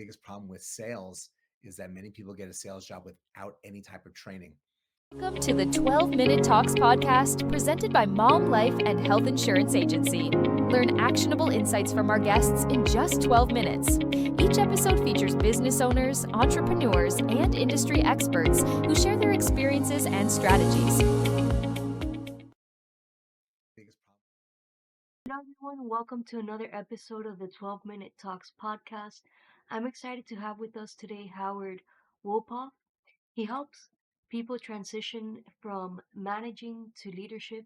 biggest problem with sales is that many people get a sales job without any type of training. Welcome to the 12-Minute Talks podcast presented by Mom Life and Health Insurance Agency. Learn actionable insights from our guests in just 12 minutes. Each episode features business owners, entrepreneurs, and industry experts who share their experiences and strategies. Biggest problem. Hello, everyone. Welcome to another episode of the 12-Minute Talks podcast. I'm excited to have with us today Howard Wolpoff. He helps people transition from managing to leadership,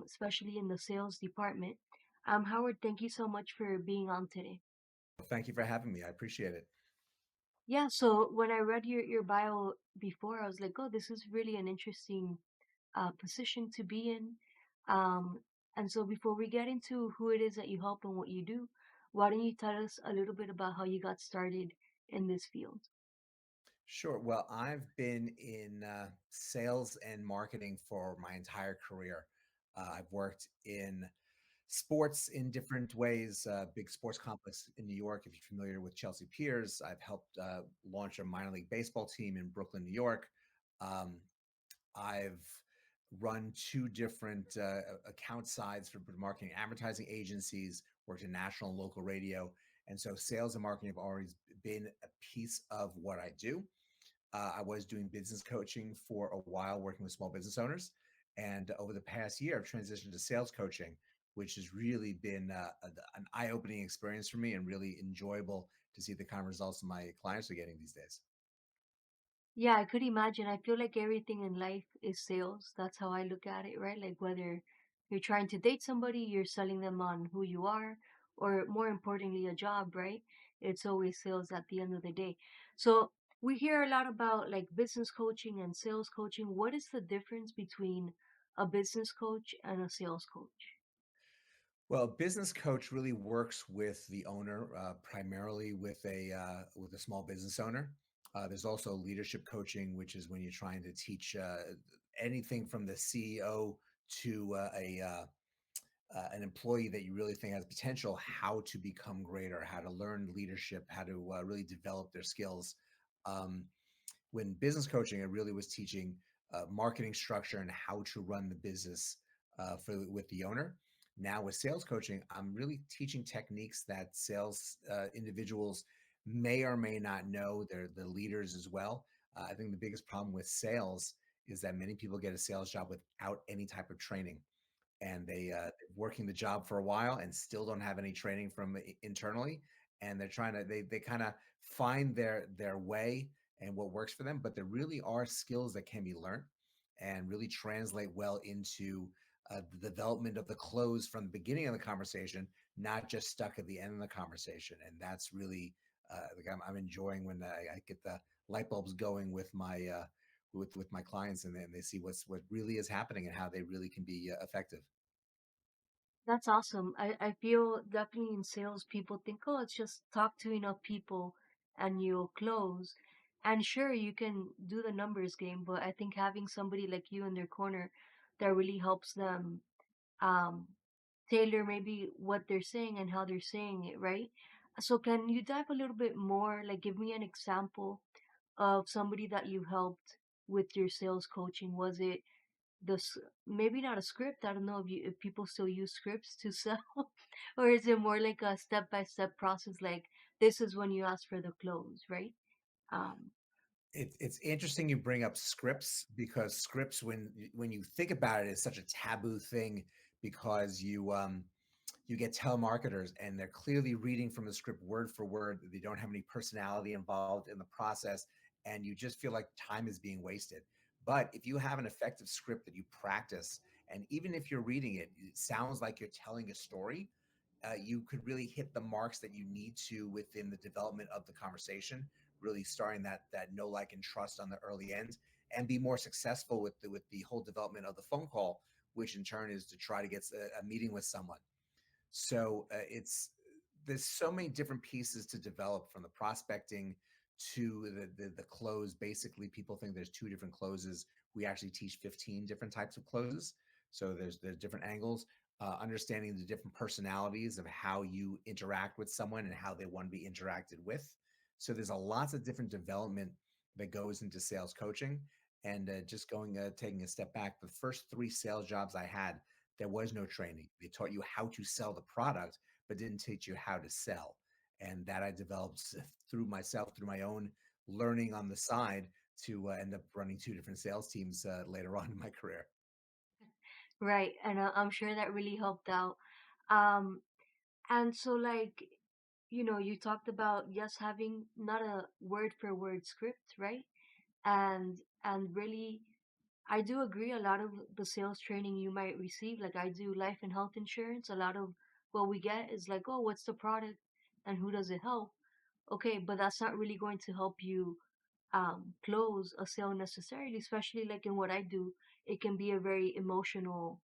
especially in the sales department. Howard, thank you so much for being on today. Thank you for having me. I appreciate it. Yeah, so when I read your bio before, I was like, oh, this is really an interesting position to be in. Um, and so before we get into who it is that you help and what you do, why don't you tell us a little bit about how you got started in this field? Sure. Well, I've been in sales and marketing for my entire career. I've worked in sports in different ways, big sports complex in New York. If you're familiar with Chelsea Piers, I've helped launch a minor league baseball team in Brooklyn, New York. Um, I've run two different account sides for marketing advertising agencies, worked in national and local radio. And so sales and marketing have always been a piece of what I do. I was doing business coaching for a while, working with small business owners. And over the past year, I've transitioned to sales coaching, which has really been an eye opening experience for me and really enjoyable to see the kind of results my clients are getting these days. Yeah, I could imagine. I feel like everything in life is sales. That's how I look at it, right? Like whether you're trying to date somebody, you're selling them on who you are, or more importantly, a job, right? It's always sales at the end of the day. So we hear a lot about like business coaching and sales coaching. What is the difference between a business coach and a sales coach? Well, a business coach really works with the owner, primarily with a small business owner. There's also leadership coaching, which is when you're trying to teach anything from the CEO to an employee that you really think has potential, how to become greater, how to learn leadership, how to really develop their skills. Um, when business coaching, I really was teaching marketing structure and how to run the business with the owner. Now with sales coaching, I'm really teaching techniques that sales individuals may or may not know. They're the leaders as well. I think the biggest problem with sales is that many people get a sales job without any type of training, and working the job for a while and still don't have any training from internally, and they're trying to they kind of find their way and what works for them, but there really are skills that can be learned and really translate well into the development of the close from the beginning of the conversation, not just stuck at the end of the conversation. And that's really like I'm enjoying when I get the light bulbs going with my with my clients, and then they see what really is happening and how they really can be effective. That's awesome. I feel definitely in sales, people think, oh, it's just talk to enough people and you'll close. And sure, you can do the numbers game, but I think having somebody like you in their corner that really helps them um, tailor maybe what they're saying and how they're saying it, right? So can you dive a little bit more, like give me an example of somebody that you helped with your sales coaching? Was it maybe not a script. I don't know if people still use scripts to sell, or is it more like a step by step process? Like this is when you ask for the close, right? Um, It's interesting you bring up scripts, because scripts, when you think about it, is such a taboo thing, because you get telemarketers and they're clearly reading from the script word for word. They don't have any personality involved in the process, and you just feel like time is being wasted. But if you have an effective script that you practice, and even if you're reading it, it sounds like you're telling a story, you could really hit the marks that you need to within the development of the conversation, really starting that know, like, and trust on the early end, and be more successful with the whole development of the phone call, which in turn is to try to get a meeting with someone. So it's there's so many different pieces to develop, from the prospecting to the close. Basically, people think there's two different closes. We actually teach 15 different types of closes. So there's different angles. Understanding the different personalities of how you interact with someone and how they want to be interacted with. So there's a lots of different development that goes into sales coaching. And just going, taking a step back, the first three sales jobs I had, there was no training. They taught you how to sell the product, but didn't teach you how to sell. And that I developed through myself, through my own learning on the side to end up running two different sales teams later on in my career. Right, and I'm sure that really helped out. Um, and so like, you talked about yes having not a word for word script, right? And really, I do agree. A lot of the sales training you might receive, like I do life and health insurance, a lot of what we get is like, oh, what's the product and who does it help? Okay, but that's not really going to help you close a sale necessarily, especially like in what I do. It can be a very emotional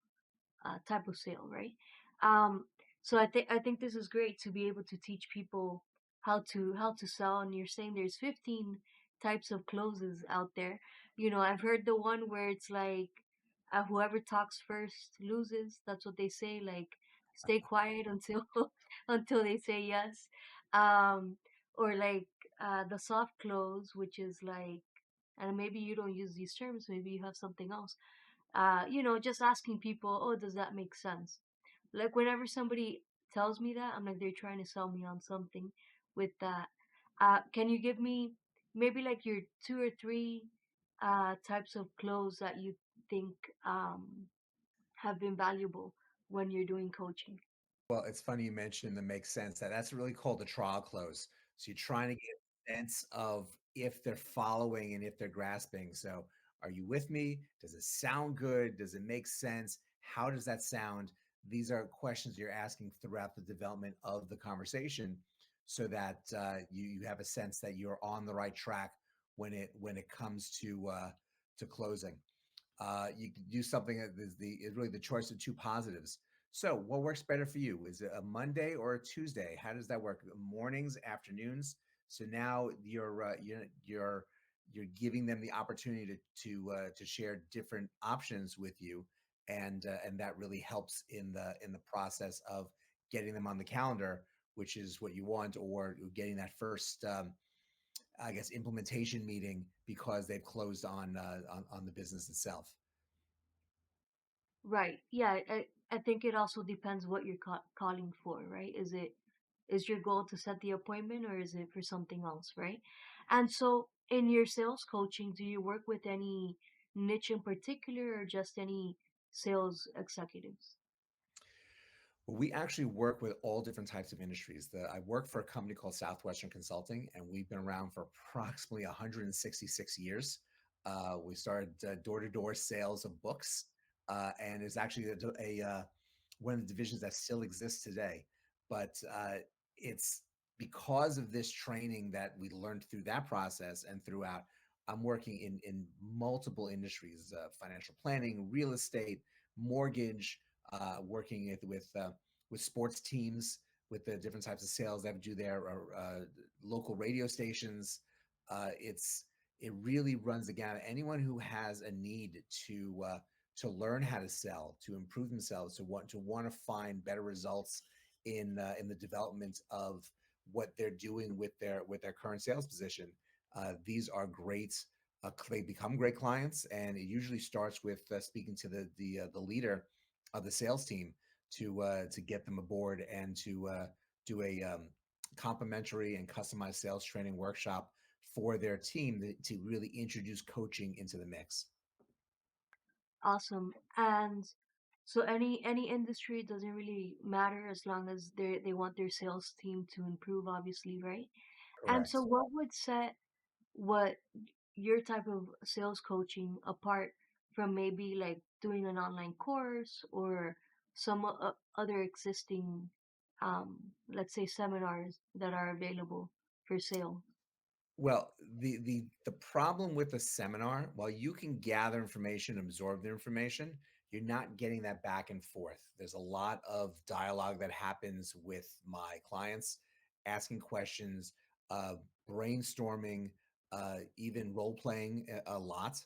type of sale, right? Um, so I think this is great to be able to teach people how to sell. And you're saying there's 15 types of closes out there. I've heard the one where it's like whoever talks first loses. That's what they say. Like stay quiet until until they say yes. Um, or like the soft close, which is like, and maybe you don't use these terms. Maybe you have something else, just asking people, oh, does that make sense? Like whenever somebody tells me that, I'm like, they're trying to sell me on something with that. Can you give me maybe like your two or three types of clothes that you think have been valuable when you're doing coaching? Well, it's funny you mentioned that makes sense. That's really called a trial close. So you're trying to get a sense of if they're following and if they're grasping. So are you with me? Does it sound good? Does it make sense? How does that sound? These are questions you're asking throughout the development of the conversation so that you have a sense that you're on the right track when it comes to closing. You can do something that is really the choice of two positives. So, what works better for you? Is it a Monday or a Tuesday? How does that work? Mornings, afternoons? So now you're giving them the opportunity to share different options with you, and that really helps in the process of getting them on the calendar, which is what you want, or getting that first I guess implementation meeting because they've closed on the business itself. Right. Yeah. I think it also depends what you're calling for, right? Is your goal to set the appointment or is it for something else, right? And so in your sales coaching, do you work with any niche in particular or just any sales executives? Well, we actually work with all different types of industries. I work for a company called Southwestern Consulting, and we've been around for approximately 166 years. We started door-to-door sales of books, and it's actually one of the divisions that still exists today. But it's because of this training that we learned through that process and throughout. I'm working in multiple industries: financial planning, real estate, mortgage, working with sports teams, with the different types of sales that do their local radio stations. It's it really runs the gamut. Anyone who has a need to learn how to sell, to improve themselves, to want to find better results in the development of what they're doing with their current sales position. These are great. They become great clients, and it usually starts with speaking to the leader of the sales team to get them aboard and to do a complimentary and customized sales training workshop for their team to really introduce coaching into the mix. Awesome. And so any industry doesn't really matter as long as they want their sales team to improve, obviously, right? And so Correct. what would set what your type of sales coaching apart from maybe like doing an online course or some other existing let's say seminars that are available for sale? Well, the problem with a seminar, while you can gather information, absorb the information, you're not getting that back and forth. There's a lot of dialogue that happens with my clients, asking questions, uh, brainstorming, even role playing a lot.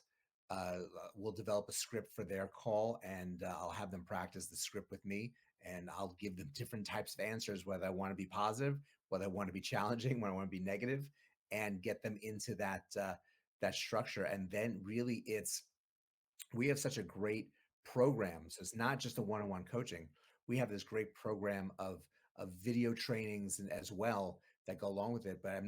We'll develop a script for their call, and I'll have them practice the script with me, and I'll give them different types of answers, whether I want to be positive, whether I want to be challenging, whether I want to be negative, and get them into that structure. And then really we have such a great program. So it's not just a one-on-one coaching. We have this great program of video trainings and as well that go along with it. But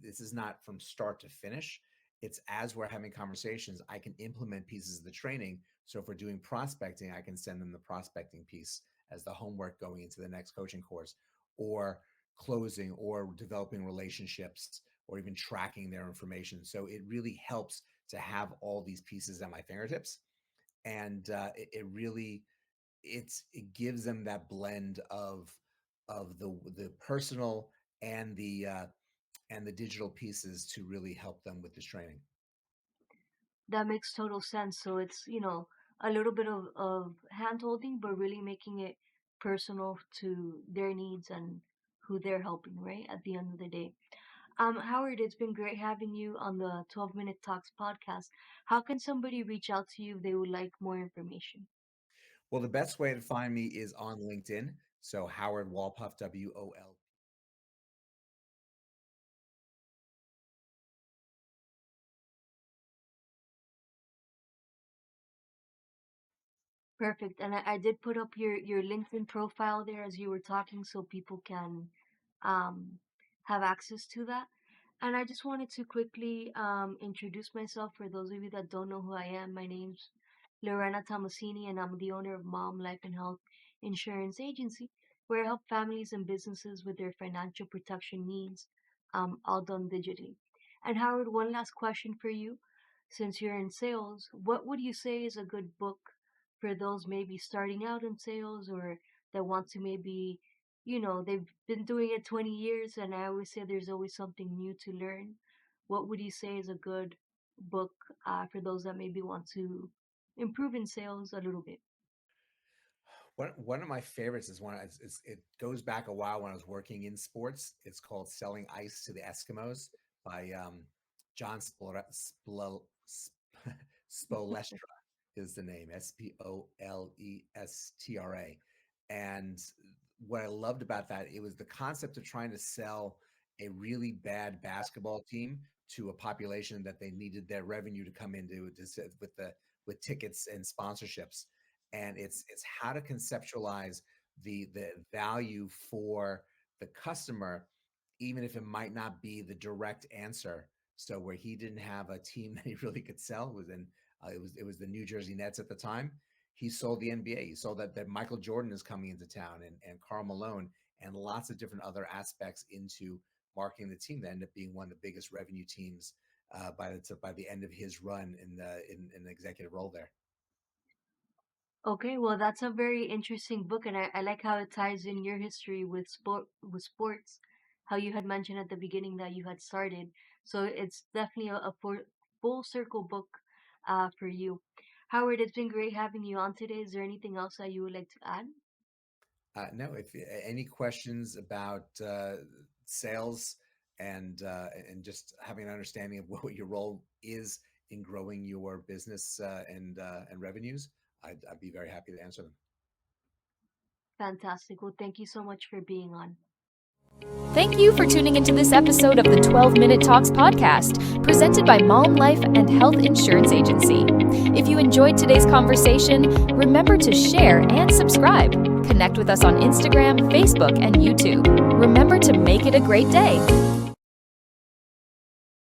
this is not from start to finish. It's as we're having conversations, I can implement pieces of the training. So if we're doing prospecting, I can send them the prospecting piece as the homework going into the next coaching course, or closing, or developing relationships, or even tracking their information. So it really helps to have all these pieces at my fingertips. And it really it gives them that blend of the personal and the digital pieces to really help them with this training. That makes total sense. So it's, a little bit of hand holding, but really making it personal to their needs and who they're helping, right? At the end of the day. Howard, it's been great having you on the 12-Minute Talks podcast. How can somebody reach out to you if they would like more information? Well, the best way to find me is on LinkedIn. So Howard Wolpoff, WOL. Perfect. And I did put up your LinkedIn profile there as you were talking so people can um, have access to that. And I just wanted to quickly introduce myself for those of you that don't know who I am. My name's Lorena Tomasini, and I'm the owner of Mom Life and Health Insurance Agency, where I help families and businesses with their financial protection needs, all done digitally. And Howard, one last question for you. Since you're in sales, what would you say is a good book for those maybe starting out in sales, or that want to maybe, they've been doing it 20 years, and I always say there's always something new to learn. What would you say is a good book for those that maybe want to improve in sales a little bit? One of my favorites is it goes back a while when I was working in sports. It's called Selling Ice to the Eskimos by John Spolestra is the name, Spolestra. And what I loved about that, it was the concept of trying to sell a really bad basketball team to a population that they needed their revenue to come into with tickets and sponsorships. And it's how to conceptualize the value for the customer, even if it might not be the direct answer. So where he didn't have a team that he really could sell, it was the New Jersey Nets at the time. He sold the NBA. He sold that Michael Jordan is coming into town, and Karl Malone, and lots of different other aspects into marketing the team that ended up being one of the biggest revenue teams by the end of his run in the executive role there. Okay, well, that's a very interesting book, and I like how it ties in your history with sports, how you had mentioned at the beginning that you had started. So it's definitely full circle book for you. Howard, it's been great having you on today. Is there anything else that you would like to add? No, if any questions about sales and just having an understanding of what your role is in growing your business and revenues, I'd be very happy to answer them. Fantastic. Well, thank you so much for being on. Thank you for tuning into this episode of the 12-Minute Talks podcast, presented by Mom Life and Health Insurance Agency. If you enjoyed today's conversation, remember to share and subscribe. Connect with us on Instagram, Facebook, and YouTube. Remember to make it a great day.